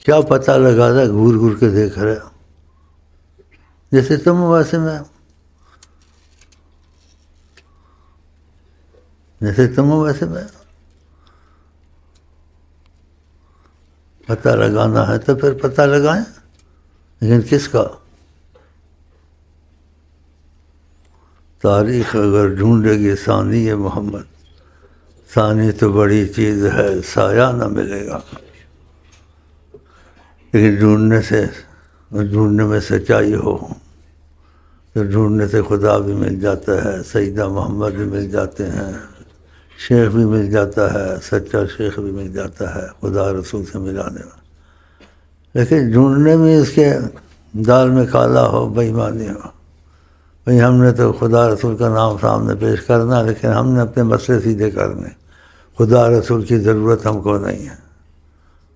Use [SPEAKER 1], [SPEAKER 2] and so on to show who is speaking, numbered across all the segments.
[SPEAKER 1] کیا پتہ لگا تھا، گھور گھور کے دیکھ رہے ہو، جیسے تم ویسے میں، جیسے تم ویسے میں. پتہ لگانا ہے تو پھر پتہ لگائیں، لیکن کس کا؟ تاریخ اگر ڈھونڈے گی ثانی محمد، ثانی تو بڑی چیز ہے، سایہ نہ ملے گا. لیکن ڈھونڈنے میں سچائی ہو تو ڈھونڈنے سے خدا بھی مل جاتا ہے، سیدہ محمد بھی مل جاتے ہیں، شیخ بھی مل جاتا ہے، سچا شیخ بھی مل جاتا ہے خدا رسول سے ملانے میں. لیکن ڈھونڈنے میں اس کے دال میں کالا ہو، بے ایمانی ہو. بھئی ہم نے تو خدا رسول کا نام سامنے پیش کرنا، لیکن ہم نے اپنے مسئلے سیدھے کرنے، خدا رسول کی ضرورت ہم کو نہیں ہے.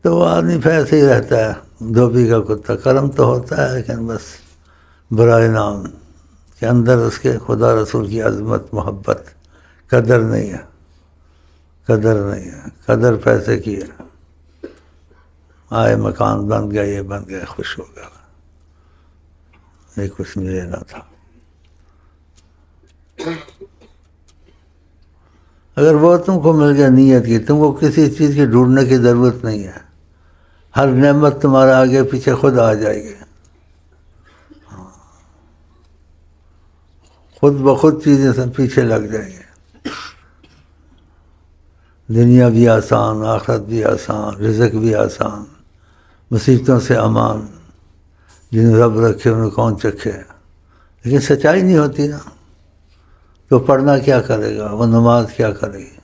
[SPEAKER 1] تو وہ آدمی ایسے ہی رہتا ہے، دھوبی کا کتا. کرم تو ہوتا ہے لیکن بس برائے نام کے اندر اس کے خدا رسول کی عظمت، محبت، قدر نہیں ہے. قدر نہیں ہے، قدر پیسے کی ہے. آئے مکان بن گیا، یہ بن گیا، خوش ہو گیا، یہ کچھ ملے نہ تھا. اگر وہ تم کو مل گیا نیت کی، تم کو کسی چیز کی ڈھونڈنے کی ضرورت نہیں ہے. ہر نعمت تمہارے آگے پیچھے خود آ جائے گی. خود بخود چیزیں سب پیچھے لگ جائیں گے. دنیا بھی آسان، آخرت بھی آسان، رزق بھی آسان، مصیبتوں سے امان. جن رب رکھے انہیں کون چکھے. لیکن سچائی نہیں ہوتی نا، تو پڑھنا کیا کرے گا، وہ نماز کیا کرے گی.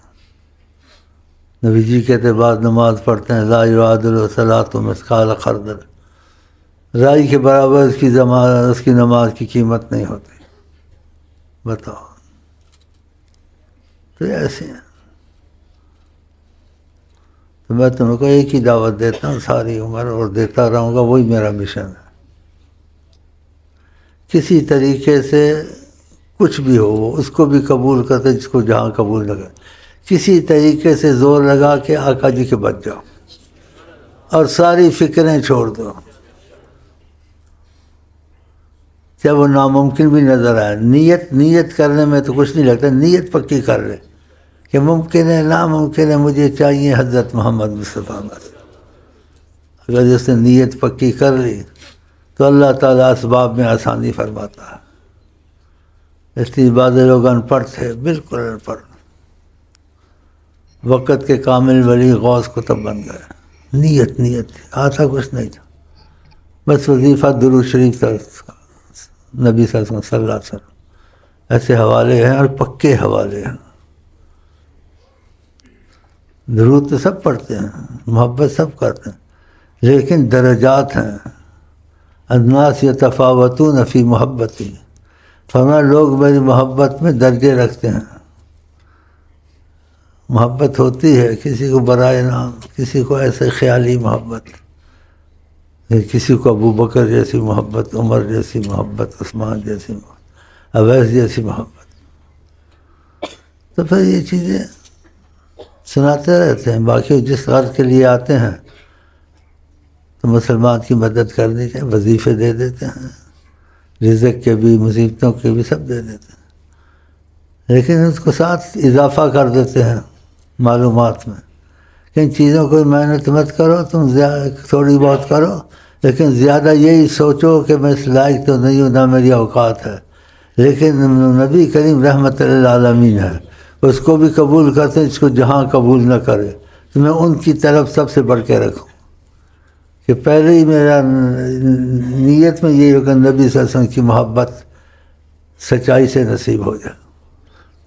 [SPEAKER 1] نبی جی کہتے بعد نماز پڑھتے ہیں، لا یعادل صلاۃ مثقال خردل، رائی کے برابر اس کی نماز کی قیمت نہیں ہوتی. بتاؤ. تو ایسے ہیں. تو میں تم کو ایک ہی دعوت دیتا ہوں ساری عمر، اور دیتا رہوں گا، وہی میرا مشن ہے. کسی طریقے سے کچھ بھی ہو، وہ اس کو بھی قبول کرتے جس کو جہاں قبول لگا. کسی طریقے سے زور لگا کے آقا جی کے بچ جاؤ، اور ساری فکریں چھوڑ دو. چاہے وہ ناممکن بھی نظر آئے. نیت کرنے میں تو کچھ نہیں لگتا. نیت پکی کر لے کہ ممکن ہے، ناممکن ہے، مجھے چاہیے حضرت محمد مصطفیٰ. بس اگر جس نے نیت پکی کر لی تو اللہ تعالیٰ اسباب میں آسانی فرماتا ہے. اس لیے بعض لوگ ان پڑھ تھے، بالکل ان پڑھ، وقت کے کامل ولی غوث قطب بن گئے. نیت آتا کچھ نہیں تھا، بس وظیفہ درود شریف تھا، نبی صلی اللہ علیہ وسلم. ایسے حوالے ہیں، اور پکے حوالے ہیں. درود تو سب پڑھتے ہیں، محبت سب کرتے ہیں، لیکن درجات ہیں. الناس یتفاوتون فی محبتی، فرمایا لوگ میری محبت میں درجے رکھتے ہیں. محبت ہوتی ہے کسی کو برائے نام، کسی کو ایسے خیالی محبت، کسی کو ابو بکر جیسی محبت، عمر جیسی محبت، عثمان جیسی محبت، اویس جیسی محبت. تو پھر یہ چیزیں سناتے رہتے ہیں. باقی جس غرض کے لیے آتے ہیں تو مسلمان کی مدد کرنی چاہیے. وظیفے دے دیتے ہیں، رزق کے بھی، مصیبتوں کے بھی، سب دے دیتے ہیں، لیکن اس کو ساتھ اضافہ کر دیتے ہیں معلومات میں کہ ان چیزوں کو محنت مت کرو، تم تھوڑی بہت کرو، لیکن زیادہ یہی سوچو کہ میں اس لائق تو نہیں ہوں، نہ میری اوقات ہے. لیکن نبی کریم رحمت للعالمین ہے، اس کو بھی قبول کرتے ہیں جس کو جہاں قبول نہ کرے. تو میں ان کی طرف سب سے بڑھ کے رکھوں کہ پہلے ہی میرا نیت میں یہ ہو کہ نبی صلی اللہ علیہ وسلم کی محبت سچائی سے نصیب ہو جائے.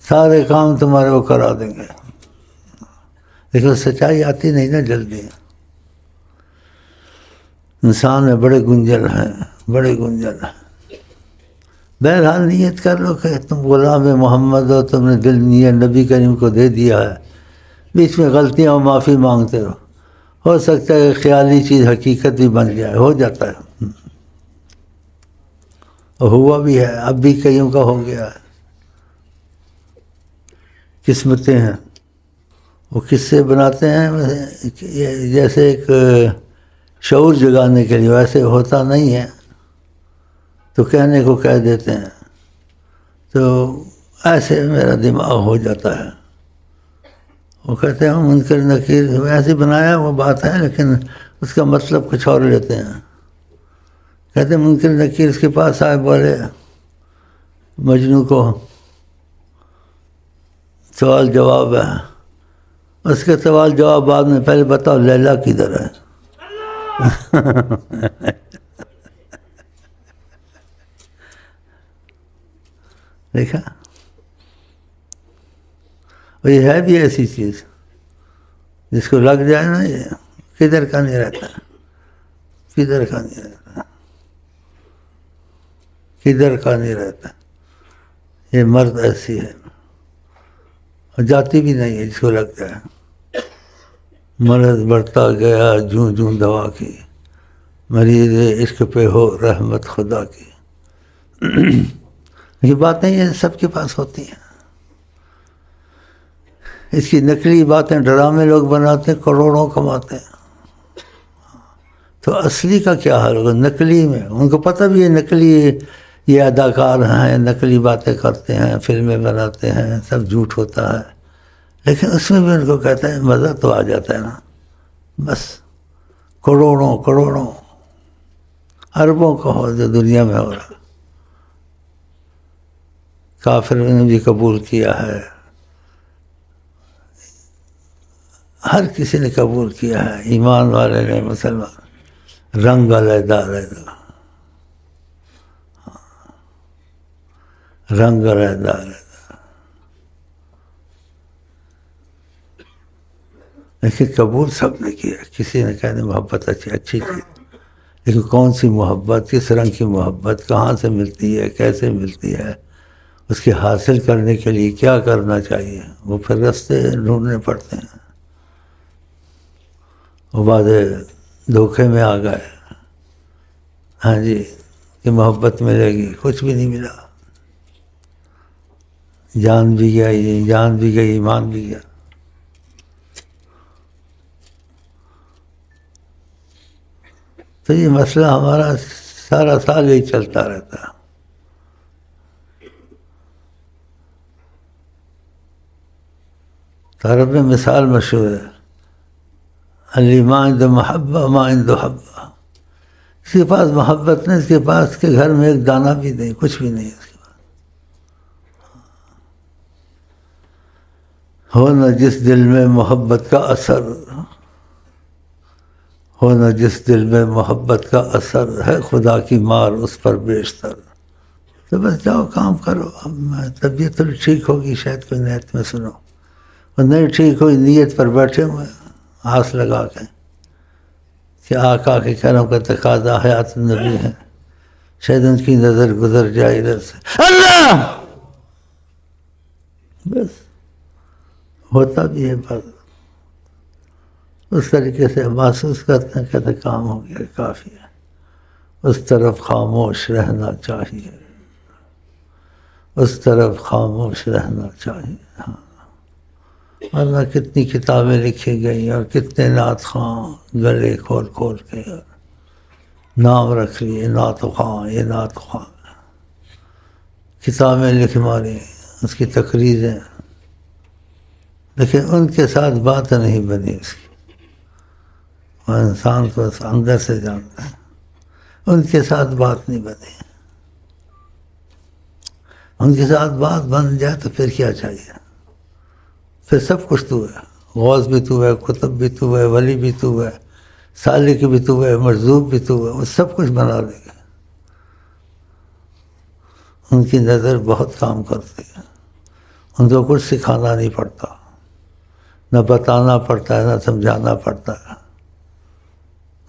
[SPEAKER 1] سارے کام تمہارے وہ کرا دیں گے، لیکن سچائی آتی نہیں نا جلدی. انسان میں بڑے گنجل ہیں، بڑے گنجل ہیں. بہرحال نیت کر لو کہ تم غلام محمد ہو، تم نے دل نیت نبی کریم کو دے دیا ہے. بیچ میں غلطیاں اور معافی مانگتے رہو. ہو سکتا ہے کہ خیالی چیز حقیقت بھی بن جائے، ہو جاتا ہے، اور ہوا بھی ہے، اب بھی کئیوں کا ہو گیا ہے. قسمتیں ہیں، وہ قصے بناتے ہیں. جیسے ایک شعور جگانے کے لیے، ویسے ہوتا نہیں ہے تو کہنے کو کہہ دیتے ہیں، تو ایسے میرا دماغ ہو جاتا ہے. وہ کہتے ہیں منکر نکیر ایسے بنایا وہ بات ہے، لیکن اس کا مطلب کچھ اور لیتے ہیں. کہتے ہیں منکر نکیر اس کے پاس آئے، بولے مجنوں کو سوال جواب ہے. اس کے سوال جواب بعد میں، پہلے بتاؤ لیلا کدھر ہے؟ دیکھا، یہ ہے بھی ایسی چیز جس کو لگ جائے نا، یہ کدھر کا نہیں رہتا، کدھر کا نہیں رہتا، کدھر کا نہیں رہتا. یہ مرد ایسی ہے، اور جاتی بھی نہیں ہے جس کو لگ جائے. مرض بڑھتا گیا جوں جوں دوا کی، مریض عشق پہ ہو رحمت خدا کی. یہ باتیں یہ سب کے پاس ہوتی ہیں. اس کی نقلی باتیں ڈرامے لوگ بناتے ہیں، کروڑوں کماتے ہیں. تو اصلی کا کیا حال ہوگا؟ نقلی میں ان کو پتہ بھی ہے نقلی یہ اداکار ہیں، نقلی باتیں کرتے ہیں، فلمیں بناتے ہیں، سب جھوٹ ہوتا ہے، لیکن اس میں بھی ان کو کہتے ہیں مزہ تو آ جاتا ہے نا. بس کروڑوں کروڑوں اربوں کا ہو جو دنیا میں ہو رہا. کافر نے بھی قبول کیا ہے، ہر کسی نے قبول کیا ہے، ایمان والے نے، مسلمان، رنگ علیحدہ علیحدہ، رنگ علیحدہ علیحدہ، لیکن قبول سب نے کیا. کسی نے کہا محبت اچھی چیز، لیکن کون سی محبت، کس رنگ کی محبت، کہاں سے ملتی ہے، کیسے ملتی ہے، اس کے حاصل کرنے کے لیے کیا کرنا چاہیے، وہ پھر راستے ڈھونڈنے پڑتے ہیں. وہ بعد دھوکے میں آ گئے، ہاں جی کہ محبت ملے گی، کچھ بھی نہیں ملا. جان بھی گیا، جان بھی گئی، ایمان بھی گیا. تو یہ مسئلہ ہمارا سارا سال یہی چلتا رہتا ہے. عرب میں مثال مشہور ہے، علی ما عند محبہ ما عند حبہ. اس کے پاس محبت نہیں، اس کے پاس کے گھر میں ایک دانہ بھی نہیں، کچھ بھی نہیں اس کے پاس. ہو نہ جس دل میں محبت کا اثر، ہو نہ جس دل میں محبت کا اثر، ہے خدا کی مار اس پر بیشتر. تو بس جاؤ کام کرو. اب طبیعت تھوڑی ٹھیک ہوگی، شاید کوئی نیت میں سنو، اور نہیں ٹھیک ہوئی نیت پر بیٹھے ہوئے آس لگا کے کہ آقا کے کرم کا تقاضا حیات النبی ہے، شاید ان کی نظر گزر جائے ادھر سے، اللہ بس ہوتا بھی ہے. بس اس طریقے سے محسوس کرتے ہیں، کہتے کام ہو گیا، کافی ہے. اس طرف خاموش رہنا چاہیے، اس طرف خاموش رہنا چاہیے. ہاں، ورنہ کتنی کتابیں لکھی گئی اور کتنے نعت خواں گلے کھول کھول کے نام رکھ لیے، نعت خواں، یہ نعت خواں، کتابیں لکھ ماری، اس کی تقریریں، لیکن ان کے ساتھ بات نہیں بنی اس کی. وہ انسان کو اندر سے جانتا ہے، ان کے ساتھ بات نہیں بنی. ان کے ساتھ بات بن جائے تو پھر کیا چاہیے؟ پھر سب کچھ تو ہے، غوث بھی تو ہے، قطب بھی تو ہے، ولی بھی تو ہے، سالک بھی تو ہے، مجذوب بھی تو ہے، وہ سب کچھ بنا لے گا. ان کی نظر بہت کام کرتی ہے، ان کو کچھ سکھانا نہیں پڑتا، نہ بتانا پڑتا ہے، نہ سمجھانا پڑتا ہے.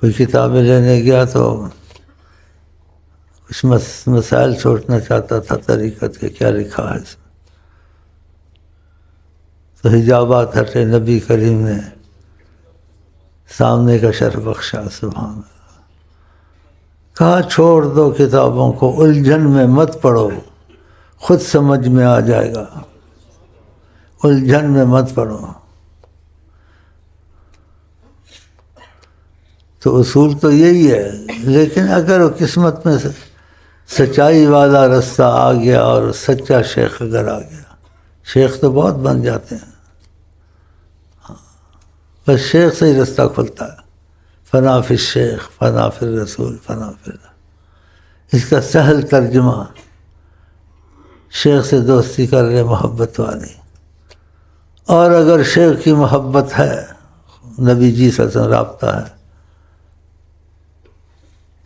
[SPEAKER 1] کوئی کتابیں لینے گیا تو کچھ مسائل چھوڑنا چاہتا تھا طریقت کے، کیا لکھا ہے اس میں، تو حجابات ہٹے، نبی کریم نے سامنے کا شرف بخشا. سبحان اللہ. کہا چھوڑ دو کتابوں کو، الجھن میں مت پڑھو، خود سمجھ میں آ جائے گا. الجھن میں مت پڑھو. تو اصول تو یہی ہے، لیکن اگر وہ قسمت میں سچائی والا رستہ آ گیا اور سچا شیخ اگر آ گیا، شیخ تو بہت بن جاتے ہیں، بس شیخ سے ہی رستہ کھلتا ہے، فنا فی الشیخ فنا فی الرسول فنا فی اللہ۔ اس کا سہل ترجمہ شیخ سے دوستی کر لے محبت والی، اور اگر شیخ کی محبت ہے، نبی جی صلی اللہ علیہ وسلم رابطہ ہے،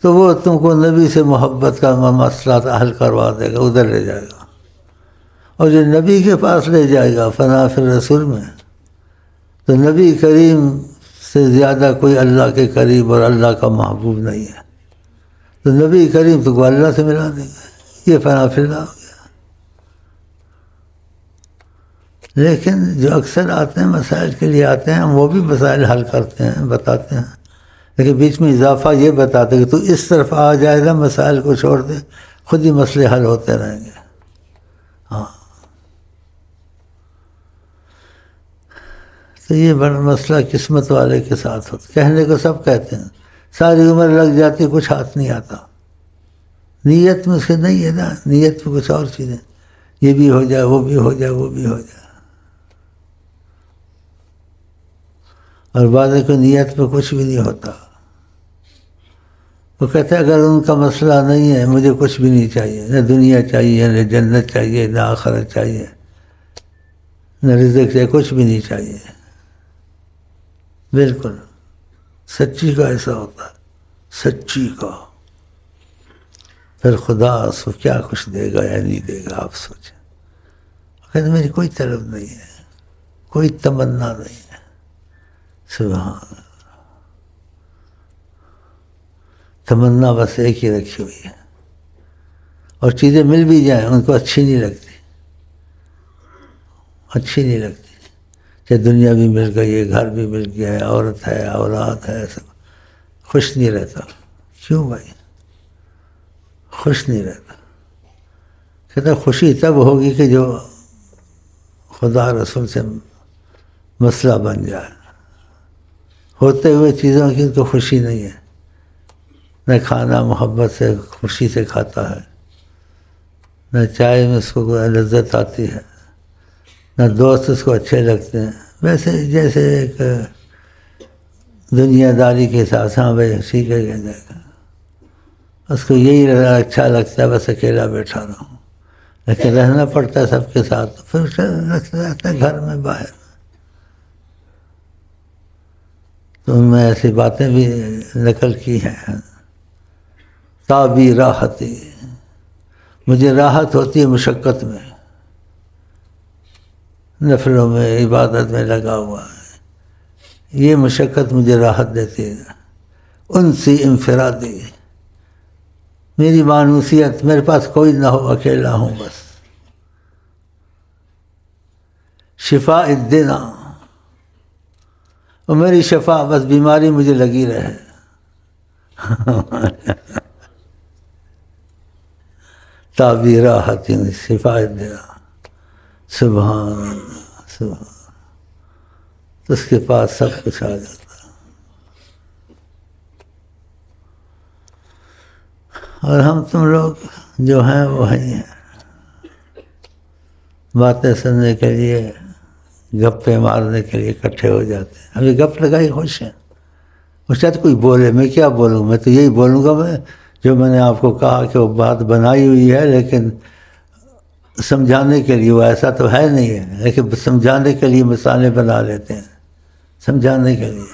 [SPEAKER 1] تو وہ تم کو نبی سے محبت کا مسئلہ حل کروا دے گا، ادھر لے جائے گا، اور جو نبی کے پاس لے جائے گا فنا فی الرسول میں، تو نبی کریم سے زیادہ کوئی اللہ کے قریب اور اللہ کا محبوب نہیں ہے، تو نبی کریم تو کو اللہ سے ملا دے گا، یہ فنا فی اللہ ہو گیا۔ لیکن جو اکثر آتے ہیں مسائل کے لیے آتے ہیں، ہم وہ بھی مسائل حل کرتے ہیں، بتاتے ہیں، لیکن بیچ میں اضافہ یہ بتاتے کہ تو اس طرف آ جائے گا، مسائل کو چھوڑ دے، خود ہی مسئلے حل ہوتے رہیں گے۔ ہاں، تو یہ بڑا مسئلہ قسمت والے کے ساتھ ہوتا، کہنے کو سب کہتے ہیں، ساری عمر لگ جاتی، کچھ ہاتھ نہیں آتا، نیت میں اس کے نہیں ہے نا، نیت میں کچھ اور چیزیں، یہ بھی ہو جائے، وہ بھی ہو جائے، وہ بھی ہو جائے، اور بعض کو نیت میں کچھ بھی نہیں ہوتا، وہ کہتے ہیں اگر ان کا مسئلہ نہیں ہے، مجھے کچھ بھی نہیں چاہیے، نہ دنیا چاہیے، نہ جنت چاہیے، نہ آخرت چاہیے، نہ رزق چاہیے، کچھ بھی نہیں چاہیے۔ بالکل سچی کا ایسا ہوتا ہے، سچی کا، پھر خدا اس کو کیا کچھ دے گا یا نہیں دے گا آپ سوچیں۔ کہتے میری کوئی طلب نہیں ہے، کوئی تمنا نہیں ہے، سبحان اللہ، تمنا بس ایک ہی رکھی ہوئی ہے، اور چیزیں مل بھی جائیں ان کو اچھی نہیں لگتی، اچھی نہیں لگتی، چاہے دنیا بھی مل گئی ہے، گھر بھی مل گیا ہے، عورت ہے، اولاد ہے، سب، خوش نہیں رہتا۔ کیوں بھائی خوش نہیں رہتا؟ کہتا خوشی تب ہوگی کہ جو خدا رسول سے مسئلہ بن جائے، ہوتے ہوئے چیزوں کی تو خوشی نہیں ہے، نہ کھانا محبت سے خوشی سے کھاتا ہے، نہ چائے میں اس کو کوئی لذت آتی ہے، نہ دوست اس کو اچھے لگتے ہیں، ویسے جیسے ایک دنیا داری کے حساب سے، ہاں بھائی ٹھیک ہے کہہ جائے گا، اس کو یہی اچھا لگتا ہے بس اکیلا بیٹھا رہوں، لیکن رہنا پڑتا ہے سب کے ساتھ، پھر رہتا ہے گھر میں باہر۔ تو ان میں ایسی باتیں بھی نقل کی ہیں، تابی راحتی، مجھے راحت ہوتی ہے مشقت میں، نفلوں میں، عبادت میں لگا ہوا ہے، یہ مشقت مجھے راحت دیتی ہے۔ انسی انفرادی، میری مانوسیت، میرے پاس کوئی نہ ہو، اکیلا ہوں بس۔ شفا الدنا، اور میری شفا بس بیماری مجھے لگی رہے۔ تابی راحت شفا الدنا، سبحان اللہ، سبحان، اس کے پاس سب کچھ آ جاتا ہے۔ اور ہم تم لوگ جو ہیں وہ ہیں، باتیں سننے کے لیے، گپے مارنے کے لیے اکٹھے ہو جاتے ہیں، ابھی گپ لگائی خوش ہیں، وہ شاید کوئی بولے، میں کیا بولوں، میں تو یہی بولوں گا میں جو میں نے آپ کو کہا کہ وہ بات بنائی ہوئی ہے، لیکن سمجھانے کے لیے وہ ایسا تو ہے نہیں ہے، لیکن سمجھانے کے لیے مثالیں بنا لیتے ہیں، سمجھانے کے لیے۔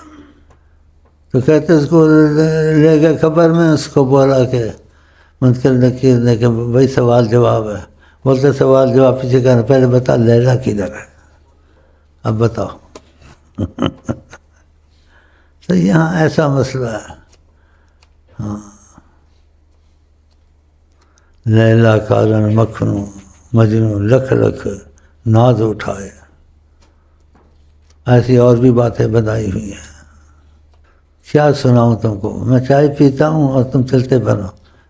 [SPEAKER 1] تو کہتے اس کو لے گئے خبر میں، اس کو بولا کہ منکر نکیر نے کہ بھائی سوال جواب ہے، بولتے سوال جواب پیچھے کہنا، پہلے بتا لیلا کدھر ہے، اب بتاؤ۔ تو یہاں ایسا مسئلہ ہے، ہاں، لیلا کالن مکھنوں مجنوں لکھ لکھ ناز اٹھائے، ایسی اور بھی باتیں بنائی ہوئی ہیں، کیا سناؤں تم کو، میں چائے پیتا ہوں اور تم چلتے بنو،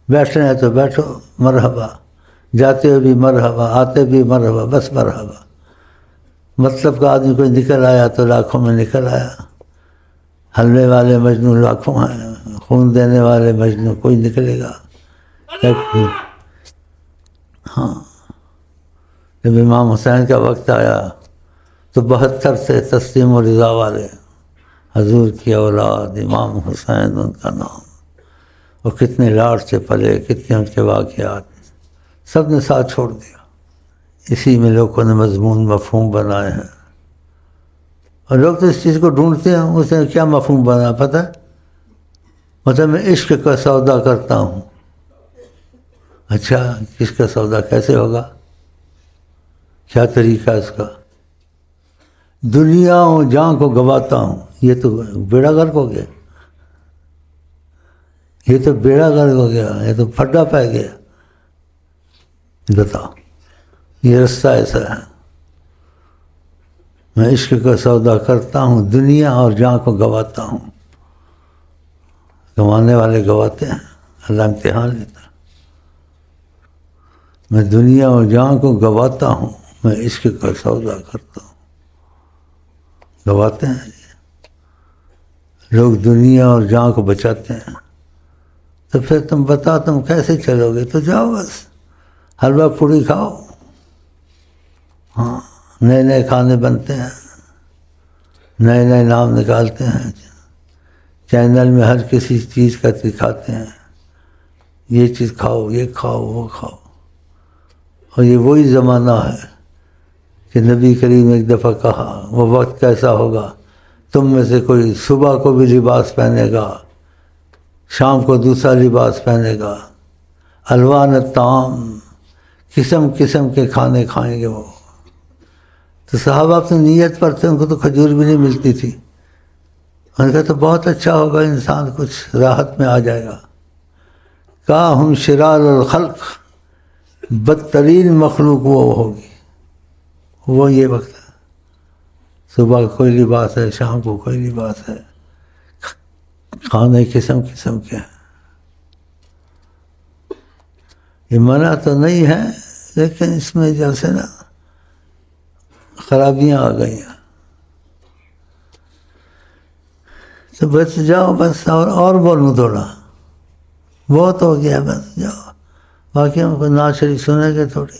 [SPEAKER 1] بیٹھنا ہے تو بیٹھو مرحبا، جاتے ہوئے بھی مرحبا، آتے بھی مرحبا، بس مرحبا۔ مطلب کا آدمی کوئی نکل آیا تو لاکھوں میں نکل آیا، حلوے والے مجنوں لاکھوں ہیں، خون دینے والے مجنوں کوئی نکلے گا۔ ہاں، جب امام حسین کا وقت آیا تو 72 تھے تسلیم و رضا والے، حضور کی اولاد امام حسین ان کا نام، اور کتنے لاڈ سے پلے، کتنے ان کے واقعات، سب نے ساتھ چھوڑ دیا۔ اسی میں لوگوں نے مضمون مفہوم بنائے ہیں، اور لوگ تو اس چیز کو ڈھونڈتے ہیں، اس نے کیا مفہوم بنا پتہ؟ مطلب میں عشق کا سودا کرتا ہوں۔ اچھا، عشق کا سودا کیسے ہوگا؟ کیا طریقہ اس کا؟ دنیا و جان کو گواتا ہوں، یہ تو بیڑا غرق ہو گیا، یہ تو بیڑا غرق ہو گیا، یہ تو پھڈا پہ گیا۔ بتاؤ، یہ رستہ ایسا ہے، میں عشق کا سودا کرتا ہوں، دنیا اور جان کو گواتا ہوں۔ گوانے والے گواتے ہیں، اللہ امتحان لیتا ہے۔ میں دنیا اور جان کو گواتا ہوں، میں عشق کا سودا کرتا ہوں۔ گواتے ہیں لوگ، دنیا اور جان کو بچاتے ہیں۔ تو پھر تم بتاؤ تم کیسے چلو گے؟ تو جاؤ بس حلوہ پوڑی کھاؤ۔ ہاں، نئے نئے کھانے بنتے ہیں، نئے نئے نام نکالتے ہیں، چینل میں ہر کسی چیز کا دکھاتے ہیں، یہ چیز کھاؤ، یہ کھاؤ، وہ کھاؤ۔ اور یہ وہی زمانہ ہے کہ نبی کریم نے ایک دفعہ کہا، وہ وقت کیسا ہوگا، تم میں سے کوئی صبح کو بھی لباس پہنے گا، شام کو دوسرا لباس پہنے گا، الوان الطعام، قسم قسم کے کھانے کھائیں گے وہ۔ تو صحابہ اپنی نیت پر تھے، ان کو تو کھجور بھی نہیں ملتی تھی۔ انہوں نے کہا تو بہت اچھا ہوگا، انسان کچھ راحت میں آ جائے گا۔ کہا ہم شرار الخلق، بدترین مخلوق وہ ہوگی، وہ یہ وقت ہے، صبح کوئی لباس ہے، شام کو کوئی لباس ہے، کھانے قسم قسم کے ہیں۔ یہ منع تو نہیں ہے، لیکن اس میں جیسے نا خرابیاں آ گئی ہیں، تو بس جاؤ بس، اور بولوں تھوڑا، بہت ہو گیا، بس جاؤ۔ باقی ہم کو نعت شریف سنیں گے تھوڑی۔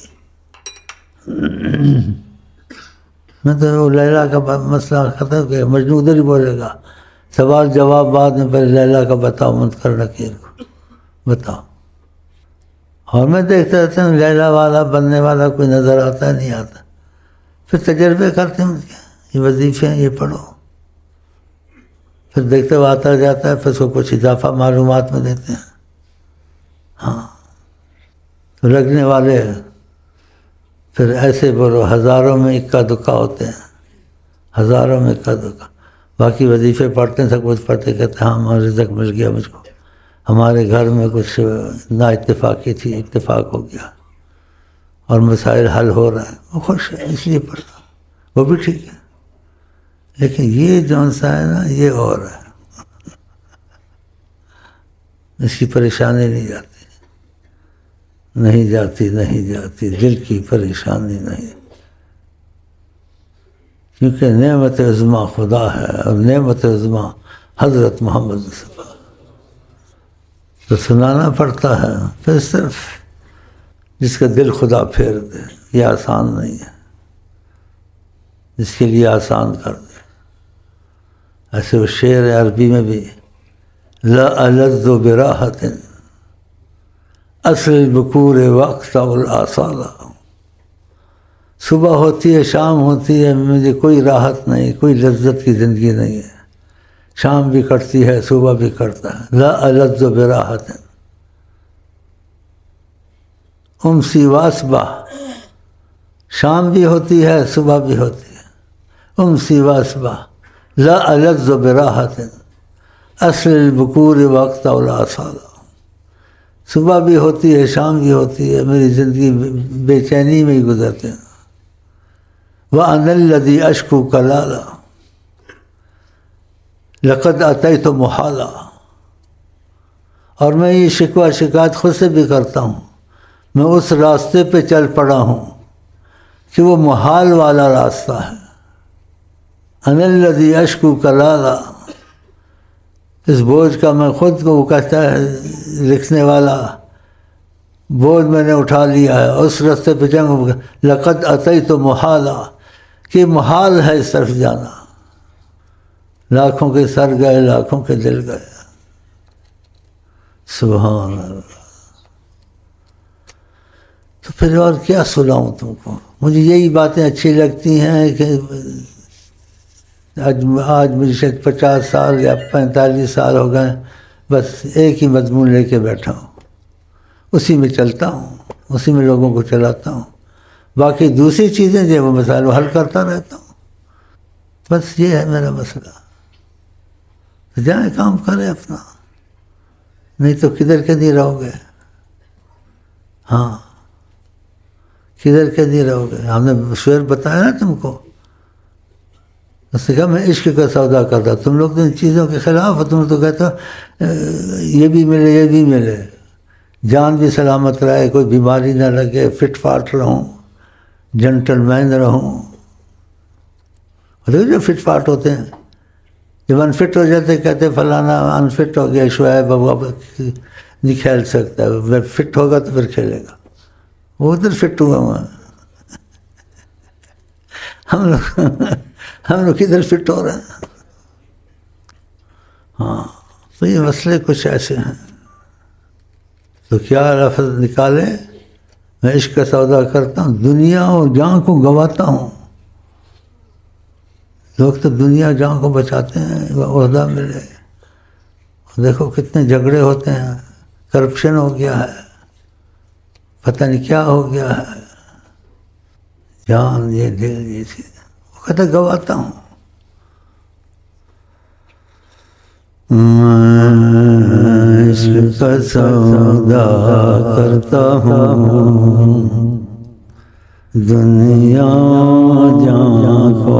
[SPEAKER 1] میں تو وہ لیلا کا مسئلہ ختم کیا، مجنوں ادھر ہی بولے گا، سوال جواب بعد میں، پہلے لیلا کا بتاؤ منکر نکیر کو بتاؤ۔ اور میں دیکھتا رہتا ہوں لیلا والا بننے والا کوئی نظر آتا ہے نہیں آتا، پھر تجربے کرتے ہیں، یہ وظیفے ہیں، یہ پڑھو، پھر دیکھتے ہوئے آتا جاتا ہے، پھر اس کو کچھ اضافہ معلومات میں دیتے ہیں۔ ہاں، تو لگنے والے پھر ایسے بولو، ہزاروں میں اکا دکا ہوتے ہیں، ہزاروں میں اکا دکا۔ باقی وظیفے پڑھتے ہیں، سب کچھ پڑھتے، کہتے ہیں ہاں رزق مل گیا مجھ کو، ہمارے گھر میں کچھ نا اتفاقی تھی، اتفاق ہو گیا، اور مسائل حل ہو رہے ہیں، وہ خوش ہے اس لیے پڑھ رہا، وہ بھی ٹھیک ہے۔ لیکن یہ جون سا ہے نا، یہ اور ہے، اس کی پریشانی نہیں جاتی، نہیں جاتی، نہیں جاتی، دل کی پریشانی نہیں، کیونکہ نعمت عظمیٰ خدا ہے، اور نعمت عظمیٰ حضرت محمد مصطفیٰ، تو سنانا پڑتا ہے۔ پھر صرف جس کا دل خدا پھیر دے، یہ آسان نہیں ہے، جس کے لیے آسان کر دے۔ ایسے وہ شعر عربی میں بھی، لا الذ براحت اصل البکور وقت الآصال، صبح ہوتی ہے، شام ہوتی ہے، مجھے کوئی راحت نہیں، کوئی لذت کی زندگی نہیں ہے، شام بھی کٹتی ہے، صبح بھی کٹتا ہے۔ لا الذ براحت امسی واسبہ، شام بھی ہوتی ہے، صبح بھی ہوتی ہے، امسی واسبہ لا الذ براحت اصل البکور وقت الآصال، صبح بھی ہوتی ہے، شام بھی ہوتی ہے، میری زندگی بے چینی میں ہی گزرتے ہیں۔ وَأَنَا الَّذِي أَشْكُو كَلَالًا لَقَدْ أَتَيْتُ مُحَالًا، اور میں یہ شکوہ شکایت خود سے بھی کرتا ہوں، میں اس راستے پہ چل پڑا ہوں کہ وہ محال والا راستہ ہے۔ أَنَا الَّذِي أَشْكُو كَلَالًا، اس بوجھ کا میں خود کو، وہ کہتا ہے لکھنے والا، بوجھ میں نے اٹھا لیا ہے، اس راستے پہ جنگ لقد اتیت محالا، کہ محال ہے اس طرف جانا، لاکھوں کے سر گئے، لاکھوں کے دل گئے، سبحان اللہ۔ تو پھر اور کیا سناؤں تم کو؟ مجھے یہی باتیں اچھی لگتی ہیں کہ آج مجھے شاید 50 سال یا 45 سال ہو گئے، بس ایک ہی مضمون لے کے بیٹھا ہوں، اسی میں چلتا ہوں، اسی میں لوگوں کو چلاتا ہوں، باقی دوسری چیزیں جو وہ مسائل حل کرتا رہتا ہوں، بس یہ ہے میرا مسئلہ۔ تو جائیں کام کریں اپنا، نہیں تو کدھر کے نہیں رہو گے، ہاں کدھر کے نہیں رہو گے۔ ہم نے شعر بتایا نا تم کو، اس نے کہا میں عشق کا سودا کرتا، تم لوگ تو ان چیزوں کے خلاف ہو، تم تو کہتے ہو یہ بھی ملے یہ بھی ملے، جان بھی سلامت رہے، کوئی بیماری نہ لگے، فٹ فاٹ رہوں، جنٹل مین رہوں۔ دیکھو جو فٹ فاٹ ہوتے ہیں، جب انفٹ ہو جاتے کہتے فلانا انفٹ ہو گیا، شعیب اب نہیں کھیل سکتا، جب فٹ ہوگا تو پھر کھیلے گا، وہ ادھر فٹ ہوا ہوا ہم لوگ کدھر فٹ ہو رہے ہیں۔ ہاں تو یہ مسئلے کچھ ایسے ہیں۔ تو کیا لفظ نکالے؟ میں عشق کا سودا کرتا ہوں، دنیا اور جان کو گواتا ہوں۔ لوگ تو دنیا جان کو بچاتے ہیں، عہدہ ملے، دیکھو کتنے جھگڑے ہوتے ہیں، کرپشن ہو گیا ہے، پتہ نہیں کیا ہو گیا ہے، جان یہ دل یہ چیز، وہ کہتا گواتا ہوں۔ میں عشق کا سودا کرتا ہوں، دنیا جان کو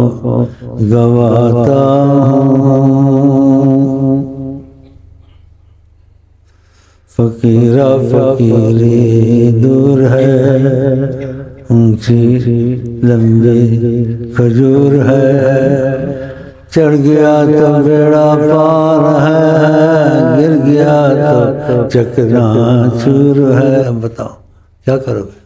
[SPEAKER 1] گواتا ہوں، فقیرہ فقیری دور ہے، اونچی لمبی کھجور ہے، چڑھ گیا تو بیڑا پار ہے، گر گیا تو چکنا چور ہے۔ بتاؤ کیا کرو گے؟